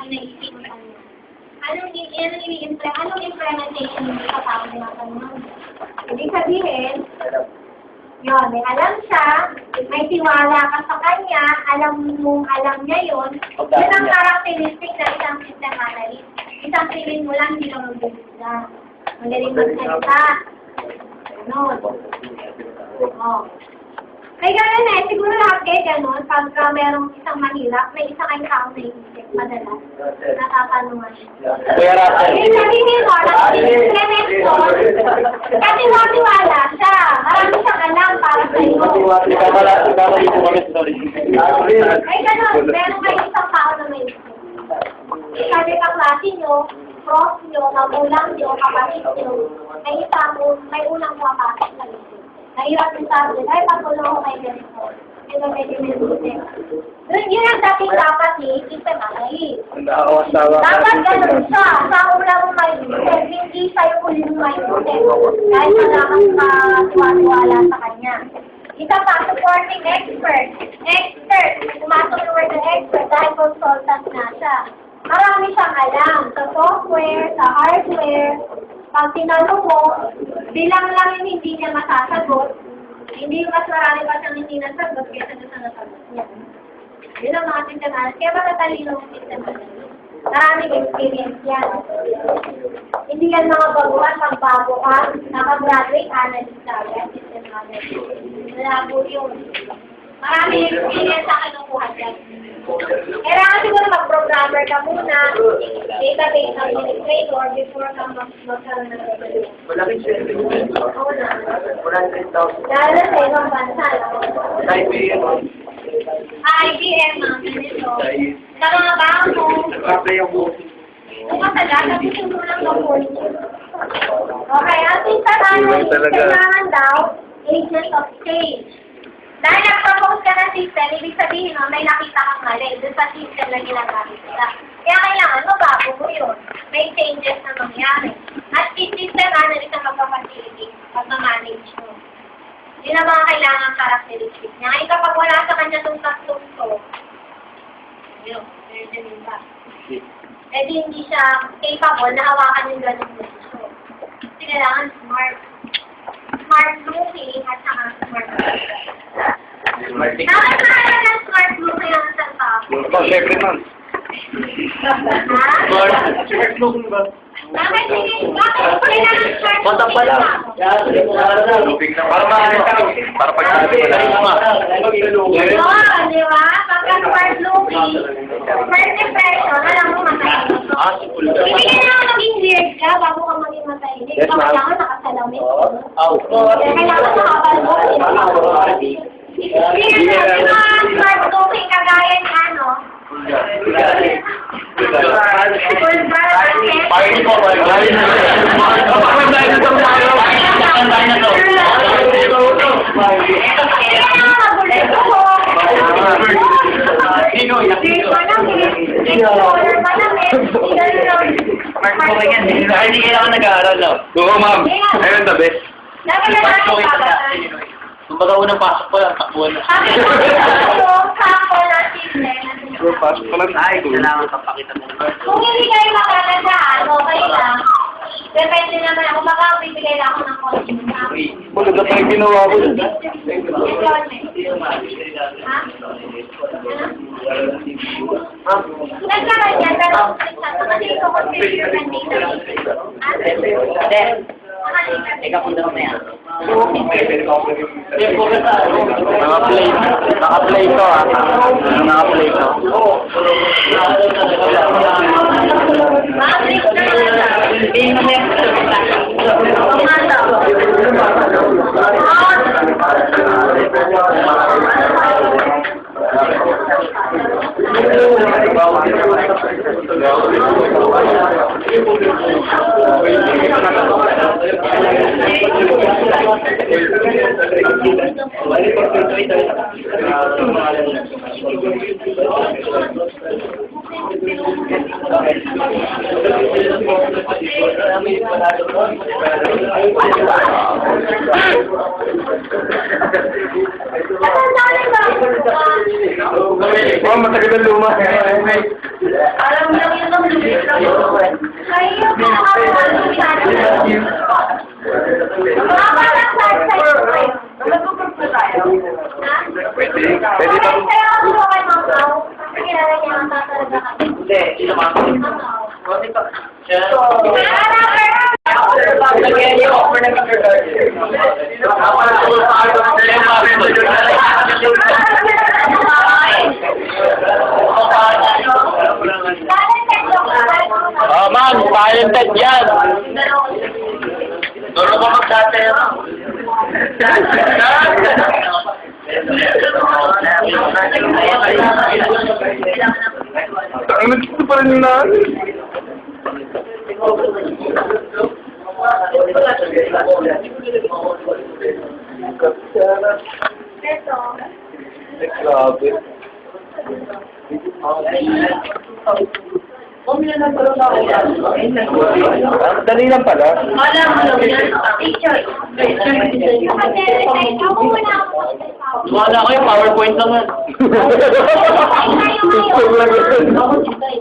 naisip mo kanya. Anong implementation mo sa tao na kanya? Ibig sabihin, yun, may alam siya, may tiwala ka sa kanya, alam niya yun. Yun ang characteristic ng isang system analyst. Isang feeling mo lang, hindi ka mag-bigla. Magaling magsalita. Ganon. Oo. May gano'n eh, siguro lahat kayo gano'n, pagka merong isang mahirap, may isang ay taong naisip, madalas, natatanungan siya. Ibig sabihin mo, nag-implement mo, kasi matiwala siya, marami siyang alam para sa iyo. May gano'n, meron kayo isang tao na may isip. Sabi ka klase nyo, prof nyo, magulang nyo, kapatid nyo, may unang pumapasok sa isip. Nahirap yung sabi, ay, patuloy ako kay ganito. Ito medyo may yun ang dapat ni system analyst. Dapat ganun siya. Sa ulang may isip, hindi sa'yo ulit may isip. Dahil wala kang wala sa kanya. Isa pa, supporting expert. Expert. Pumasok yung word ng expert dahil consultant na siya. Marami siyang alam sa software, sa hardware. Pag tinanong mo, bilang lang yung hindi niya masasagot, hindi mas marami pa siyang hindi nasagot kaysa sa nasagot niya. Yun ang mga system analyst. Kaya matatalino ang system analyst. Maraming experience yan. Hindi yan mga baguhan, pagbago ka, nakagraduate analyst ka, yan, system analyst. Malabo yun. Maraming experience ang kinukuha dyan. Kailangan siguro mag-programmer ka muna, database administrator, before ka magkaroon ng database. Malaking siya. Oo na. 100,000. Lalo na sa ibang bansa. IBM. IBM, ganito. Sa mga banko. Nag-apply ako. Kung matagal, nabisin mo lang ng phone. Okay, at isa tayo, kailangan daw, agent of change. Dahil nag-propose ka ng system, ibig sabihin mo, may nakita kang mali doon sa system na ginagamit nila. Kaya kailangan mo, bago mo yun. May changes na mangyari. At system analyst ang magpapacilitate pag ma-manage mo. Yun ang mga kailangan characteristic niya. Ngayon kapag wala sa kanya itong tatlong to, yun, meron ba? Eh di hindi siya capable na hawakan yung ganun posisyon. Kasi kailangan smart. Smart looking at saka smart looking. Bakit nakala ng smart looking ang isang tao? Siyempre, ma'am. Smart looking ba? Bakit kailangan smart Bata pa lang. Para maaaring ka. Para pagsabi mo lang. Oo, di ba? Pagka smart looking, first impression, alam mo matahimik. Hindi kailangan maging weird ka bago ka maging matahimik. Kailangan nakasalamin. Kailangan makapal mo. Hindi naman smart looking kagaya ni ano. Party po, party na. Kapag tayo sa mga tayo na to. Sino? Hindi kailangan nag-aaral, no? Oo, ma'am. Ayun, the best. Kumbaga unang pasok pa lang, takbuhan na. Pasok pa lang. Ay, kailangan kapakita mo. Kung hindi kayo makakandaan, okay lang. Depende naman ako, baka bibigay lang ako ng konti. Wala na tayo ginawa ko. Ha? Nagkaroon yan, pero kasi ito consider ng data. Ikaw kung daw na yan. Naka-play to, ha? Naka-play to. Thank you. Oh, matagal na luma. Alam mo lang yun ang lumis na yun. Ay, yung pinakakuha masyado. Mga parang side-side. Nag-group na tayo. Ha? Pwede. Pwede Pwede ba? ba? Kaya ako gusto kay Mamaw. Kasi kilala niya ang tatalaga kami. Hindi, sino mga Mamaw. Lagyan niyo ako ng Oh, ma'am, talented yan. Dolo ko magdate. Ang nagkito pa rin na. Ito. Grabe. Dali lang pala. Ako muna ako. Wala ko yung PowerPoint naman. Tayo ngayon.